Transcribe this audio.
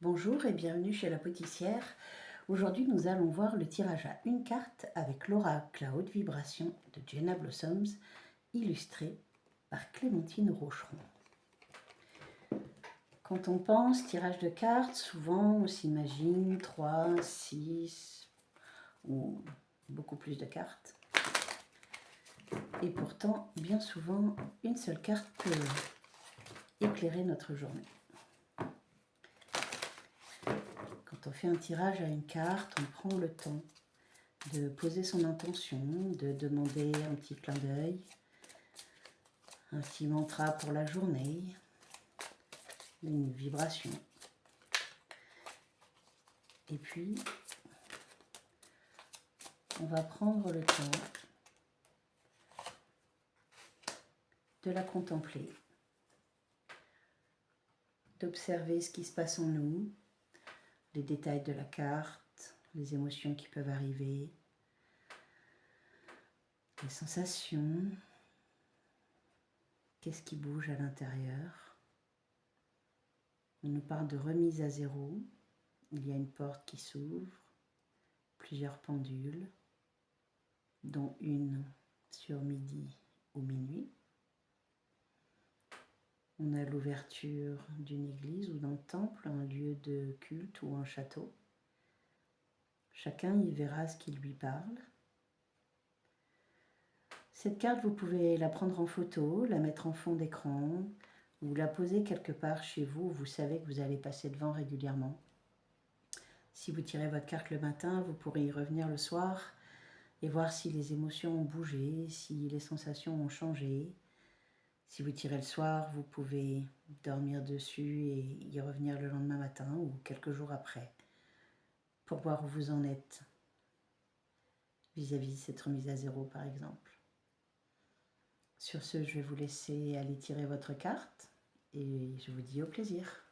Bonjour et bienvenue chez l'Apothicaire. Aujourd'hui, nous allons voir le tirage à une carte avec l'oracle à haute vibration de Jenna Blossoms, illustré par Clémentine Rocheron. Quand on pense tirage de cartes, souvent on s'imagine 3, 6 ou beaucoup plus de cartes. Et pourtant, bien souvent, une seule carte peut éclairer notre journée. Quand on fait un tirage à une carte, on prend le temps de poser son intention, de demander un petit clin d'œil, un petit mantra pour la journée, une vibration. Et puis, on va prendre le temps de la contempler, d'observer ce qui se passe en nous, les détails de la carte, les émotions qui peuvent arriver, les sensations, qu'est-ce qui bouge à l'intérieur. On nous parle de remise à zéro, il y a une porte qui s'ouvre, plusieurs pendules, dont une sur midi ou minuit. On a l'ouverture d'une église ou d'un temple, un lieu de culte ou un château. Chacun y verra ce qui lui parle. Cette carte, vous pouvez la prendre en photo, la mettre en fond d'écran ou la poser quelque part chez vous où vous savez que vous allez passer devant régulièrement. Si vous tirez votre carte le matin, vous pourrez y revenir le soir et voir si les émotions ont bougé, si les sensations ont changé. Si vous tirez le soir, vous pouvez dormir dessus et y revenir le lendemain matin ou quelques jours après pour voir où vous en êtes vis-à-vis de cette remise à zéro par exemple. Sur ce, je vais vous laisser aller tirer votre carte et je vous dis au plaisir.